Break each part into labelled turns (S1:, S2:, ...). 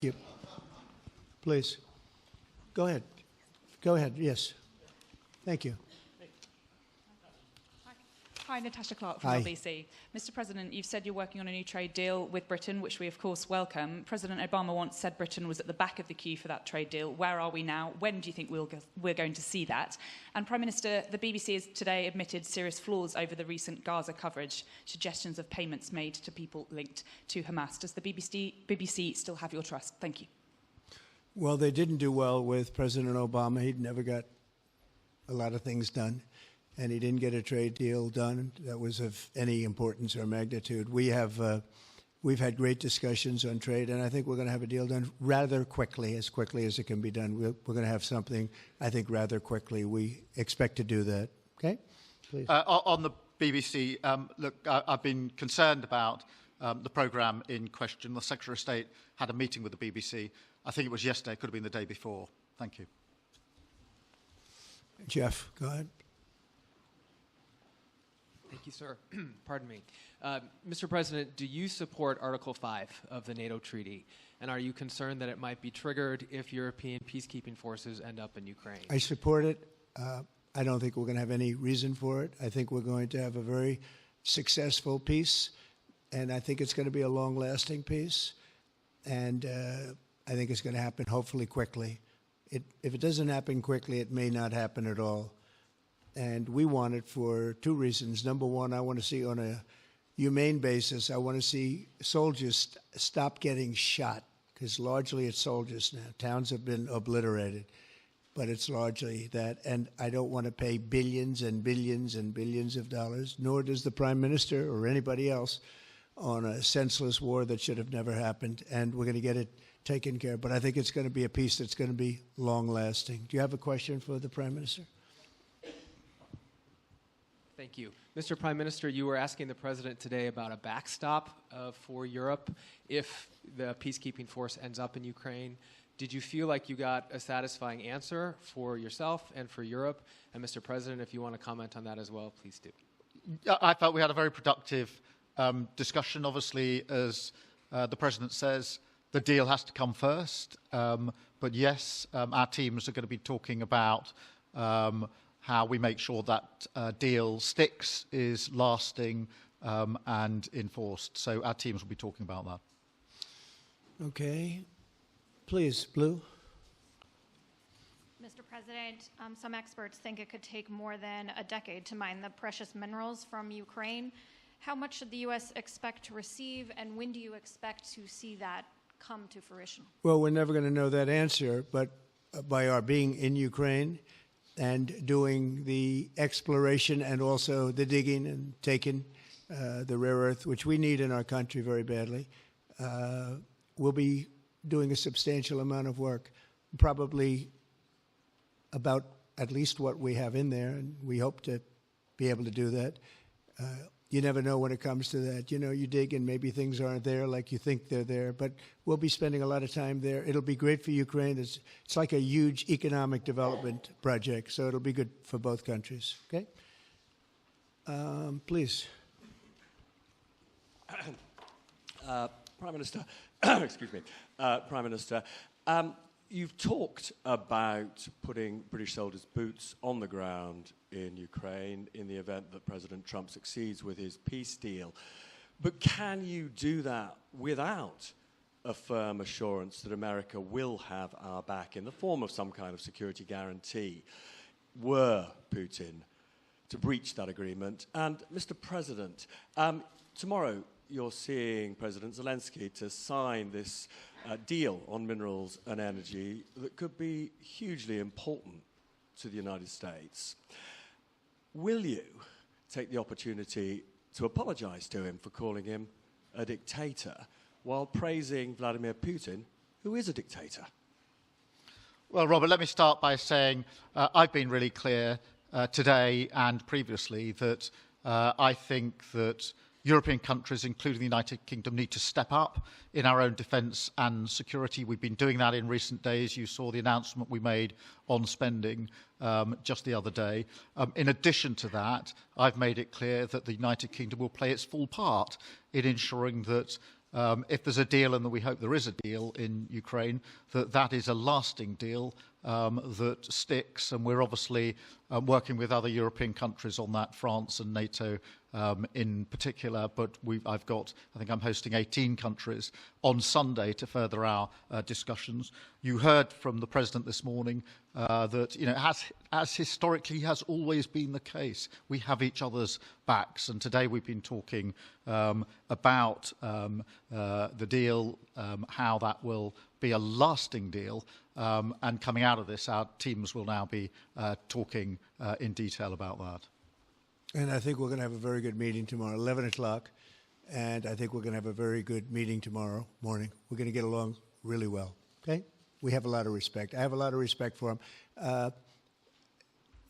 S1: you. Please. Go ahead. Go ahead, yes. Thank you.
S2: Hi, Natasha Clark from LBC. Mr. President, you've said you're working on a new trade deal with Britain, which we of course welcome. President Obama once said Britain was at the back of the queue for that trade deal. Where are we now? When do you think we're going to see that? And Prime Minister, the BBC has today admitted serious flaws over the recent Gaza coverage, suggestions of payments made to people linked to Hamas. Does the BBC still have your trust? Thank you.
S1: Well, they didn't do well with President Obama. He'd never got a lot of things done, and he didn't get a trade deal done that was of any importance or magnitude. We've had great discussions on trade, and I think we're going to have a deal done rather quickly as it can be done. We're going to have something, I think, rather quickly. We expect to do that. Okay? Please.
S3: On the BBC, look, I've been concerned about the programme in question. The Secretary of State had a meeting with the BBC. I think it was yesterday, it could have been the day before. Thank you.
S1: Jeff, go ahead.
S4: Thank you, sir. Pardon me. Mr. President, do you support Article 5 of the NATO treaty? And are you concerned that it might be triggered if European peacekeeping forces end up in Ukraine?
S1: I support it. I don't think we're going to have any reason for it. I think we're going to have a very successful peace, and I think it's going to be a long-lasting peace. And I think it's going to happen hopefully quickly. If it doesn't happen quickly, it may not happen at all. And we want it for two reasons. Number one, I want to see on a humane basis, I want to see soldiers stop getting shot, because largely it's soldiers now. Towns have been obliterated, but it's largely that. And I don't want to pay billions and billions and billions of dollars, nor does the Prime Minister or anybody else, on a senseless war that should have never happened. And we're going to get it taken care of. But I think it's going to be a peace that's going to be long-lasting. Do you have a question for the Prime Minister?
S4: Thank you. Mr. Prime Minister, you were asking the President today about a backstop for Europe if the peacekeeping force ends up in Ukraine. Did you feel like you got a satisfying answer for yourself and for Europe? And Mr. President, if you want to comment on that as well, please do.
S3: I felt we had a very productive discussion. Obviously, as the President says, the deal has to come first. But yes, our teams are going to be talking about how we make sure that deal sticks, is lasting and enforced. So our teams will be talking about that.
S1: Okay. Please, Blue.
S5: Mr. President, some experts think it could take more than a decade to mine the precious minerals from Ukraine. How much should the U.S. expect to receive, and when do you expect to see that come to fruition? Well, we're never going to know that answer, but by our being in Ukraine and doing the exploration and also the digging and taking the rare earth, which we need in our country very badly, we'll be doing a substantial amount of work, probably about at least what we have in there, and we hope to be able to do that. You never know when it comes to that. You know, you dig and maybe things aren't there like you think they're there, but we'll be spending a lot of time there. It'll be great for Ukraine. It's like a huge economic development project, so it'll be good for both countries. Okay? Please.
S6: Prime Minister, excuse me, Prime Minister, you've talked about putting British soldiers' boots on the ground in Ukraine in the event that President Trump succeeds with his peace deal. But can you do that without a firm assurance that America will have our back in the form of some kind of security guarantee were Putin to breach that agreement? And Mr. President, tomorrow you're seeing President Zelensky to sign this deal on minerals and energy that could be hugely important to the United States. Will you take the opportunity to apologize to him for calling him a dictator while praising Vladimir Putin, who is a dictator?
S3: Well, Robert, let me start by saying I've been really clear today and previously that I think that European countries, including the United Kingdom, need to step up in our own defence and security. We've been doing that in recent days. You saw the announcement we made on spending just the other day. In addition to that, I've made it clear that the United Kingdom will play its full part in ensuring that if there's a deal, and we hope there is a deal in Ukraine, that is a lasting deal that sticks. And we're obviously working with other European countries on that, France and NATO in particular. But I think I'm hosting 18 countries on Sunday to further our discussions. You heard from the President this morning that, as historically has always been the case, we have each other's backs. And today we've been talking about the deal, how that will be a lasting deal. And coming out of this, our teams will now be talking in detail about that.
S1: And I think we're going to have a very good meeting tomorrow, 11 o'clock. And I think we're going to have a very good meeting tomorrow morning. We're going to get along really well, okay? We have a lot of respect. I have a lot of respect for them.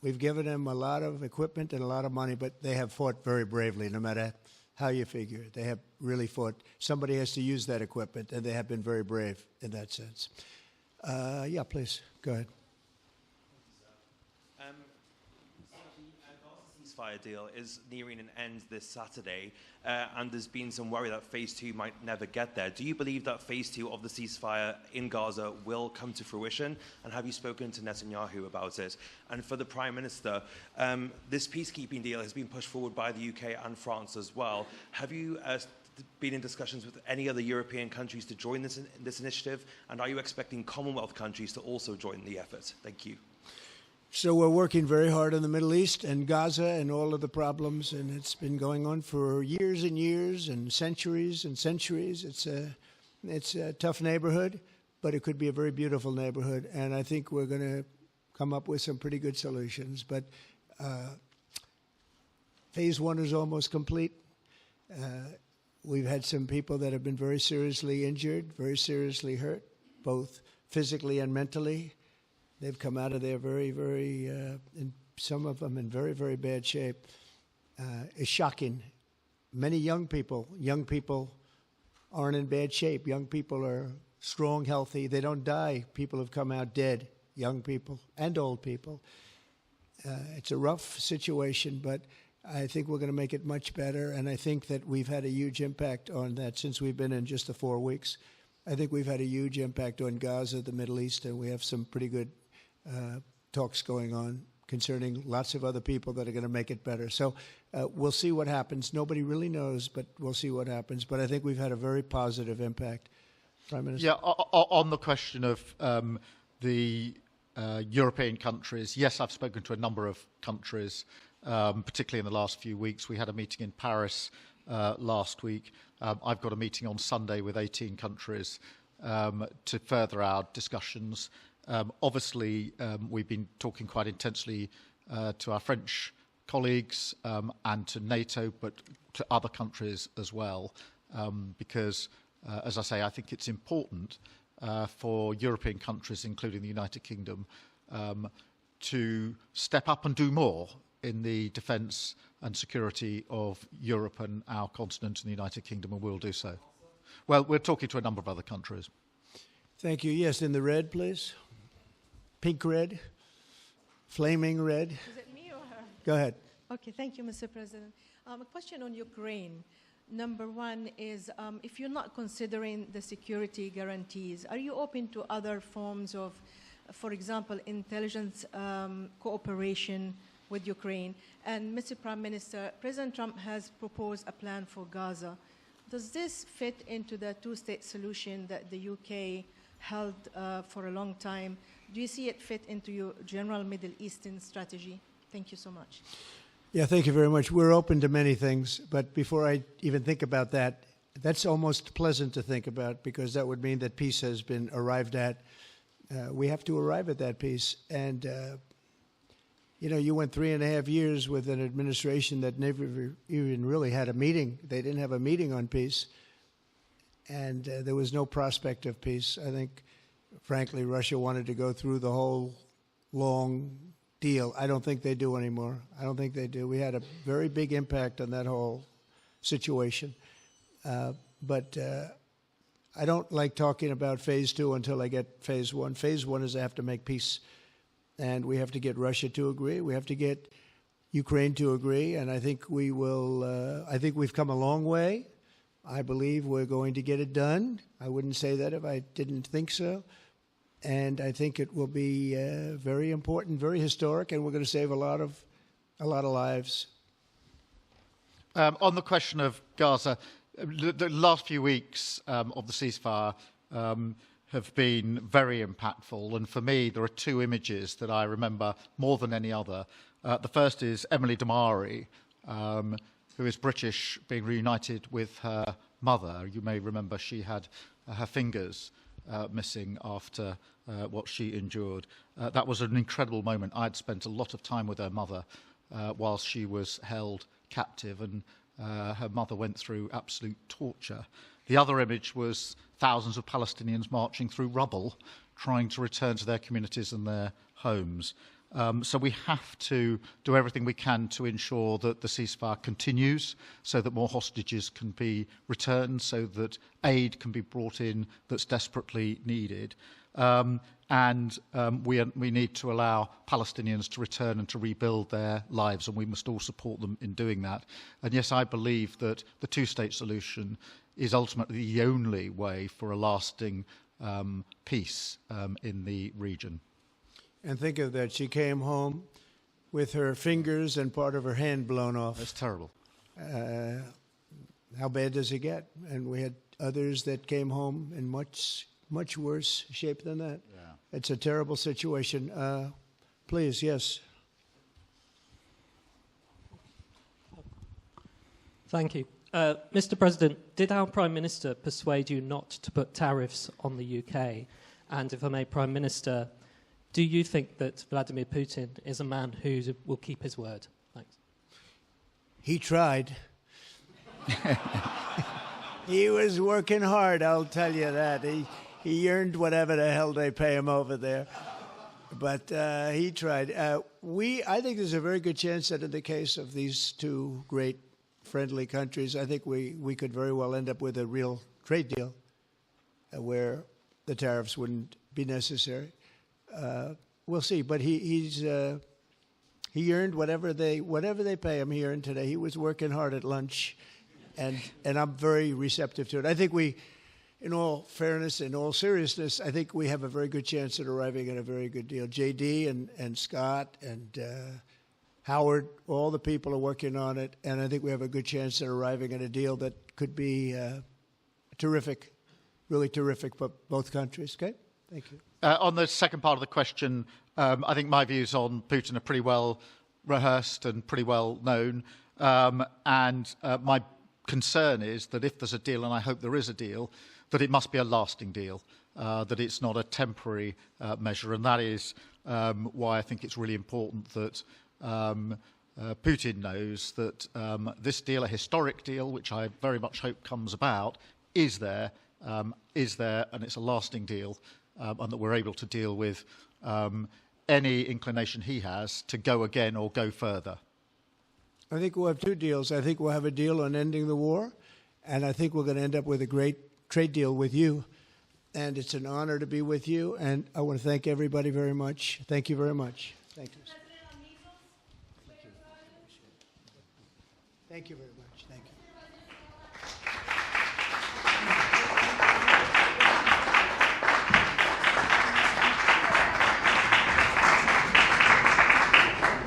S1: We've given them a lot of equipment and a lot of money, but they have fought very bravely, no matter how you figure it. They have really fought. Somebody has to use that equipment, and they have been very brave in that sense. Yeah, please, go ahead.
S7: The ceasefire deal is nearing an end this Saturday, and there's been some worry that phase 2 might never get there. Do you believe that phase 2 of the ceasefire in Gaza will come to fruition? And have you spoken to Netanyahu about it? And for the Prime Minister, this peacekeeping deal has been pushed forward by the UK and France as well. Have you been in discussions with any other European countries to join this initiative? And are you expecting Commonwealth countries to also join the effort? Thank you.
S1: So we're working very hard in the Middle East and Gaza and all of the problems, and it's been going on for years and years and centuries and centuries. It's a tough neighborhood, but it could be a very beautiful neighborhood, and I think we're going to come up with some pretty good solutions. But phase 1 is almost complete. We've had some people that have been very seriously injured, very seriously hurt, both physically and mentally. They've come out of there very, very, and some of them in very, very bad shape. It's shocking. Many young people aren't in bad shape. Young people are strong, healthy. They don't die. People have come out dead, young people and old people. It's a rough situation, but I think we're going to make it much better, and I think that we've had a huge impact on that since we've been in just the 4 weeks. I think we've had a huge impact on Gaza, the Middle East, and we have some pretty good talks going on concerning lots of other people that are going to make it better. So we'll see what happens. Nobody really knows, but we'll see what happens. But I think we've had a very positive impact. Prime Minister?
S3: Yeah, on the question of the European countries, yes, I've spoken to a number of countries, particularly in the last few weeks. We had a meeting in Paris last week. I've got a meeting on Sunday with 18 countries to further our discussions. Obviously, we've been talking quite intensely to our French colleagues and to NATO, but to other countries as well, because, as I say, I think it's important for European countries, including the United Kingdom, to step up and do more in the defence and security of Europe and our continent and the United Kingdom, and we'll do so. Well, we're talking to a number of other countries.
S1: Thank you. Yes, in the red, please. Pink red, flaming red.
S8: Is it me or her?
S1: Go ahead.
S8: Okay, thank you, Mr. President. A question on Ukraine. Number one is, if you're not considering the security guarantees, are you open to other forms of, for example, intelligence cooperation with Ukraine? And Mr. Prime Minister, President Trump has proposed a plan for Gaza. Does this fit into the two-state solution that the UK held for a long time? Do you see it fit into your general Middle Eastern strategy? Thank you so much.
S1: Yeah, thank you very much. We're open to many things, but before I even think about that, that's almost pleasant to think about because that would mean that peace has been arrived at. We have to arrive at that peace. And, you went 3.5 years with an administration that never even really had a meeting. They didn't have a meeting on peace. And there was no prospect of peace. I think, frankly, Russia wanted to go through the whole long deal. I don't think they do anymore. I don't think they do. We had a very big impact on that whole situation. But I don't like talking about phase 2 until I get phase 1. Phase 1 is I have to make peace. And we have to get Russia to agree. We have to get Ukraine to agree. And I think we will. I think we've come a long way. I believe we're going to get it done. I wouldn't say that if I didn't think so. And I think it will be very important, very historic, and we're going to save a lot of lives.
S3: On the question of Gaza, the last few weeks of the ceasefire have been very impactful. And for me, there are two images that I remember more than any other. The first is Emily Damari, who is British, being reunited with her mother. You may remember she had her fingers missing after what she endured. That was an incredible moment. I'd spent a lot of time with her mother whilst she was held captive, and her mother went through absolute torture. The other image was thousands of Palestinians marching through rubble, trying to return to their communities and their homes. So we have to do everything we can to ensure that the ceasefire continues, so that more hostages can be returned, so that aid can be brought in that's desperately needed. We need to allow Palestinians to return and to rebuild their lives, and we must all support them in doing that. And yes, I believe that the two-state solution is ultimately the only way for a lasting peace in the region.
S1: And think of that. She came home with her fingers and part of her hand blown off.
S3: That's terrible.
S1: How bad does it get? And we had others that came home in much worse shape than that.
S3: Yeah.
S1: It's a terrible situation. Please, yes.
S9: Thank you. Mr. President, did our Prime Minister persuade you not to put tariffs on the UK? And if I may, Prime Minister, do you think that Vladimir Putin is a man who will keep his word? Thanks.
S1: He tried. He was working hard, I'll tell you that. He earned whatever the hell they pay him over there. But he tried. I think there's a very good chance that in the case of these two great friendly countries, I think we could very well end up with a real trade deal where the tariffs wouldn't be necessary. We'll see, but he earned whatever they pay him. He earned today. He was working hard at lunch, and I'm very receptive to it. I think in all fairness, in all seriousness, I think we have a very good chance at arriving at a very good deal. JD and Scott and Howard, all the people are working on it, and I think we have a good chance at arriving at a deal that could be terrific, really terrific for both countries. Okay, thank you.
S3: On the second part of the question, I think my views on Putin are pretty well rehearsed and pretty well known. My concern is that if there's a deal, and I hope there is a deal, that it must be a lasting deal, that it's not a temporary measure. And that is why I think it's really important that Putin knows that this deal, a historic deal, which I very much hope comes about, is there, and it's a lasting deal. And that we're able to deal with any inclination he has to go again or go further.
S1: I think we'll have two deals. I think we'll have a deal on ending the war, and I think we're going to end up with a great trade deal with you. And it's an honor to be with you, and I want to thank everybody very much. Thank you very much. Thank you. Thank you very much. Thank you.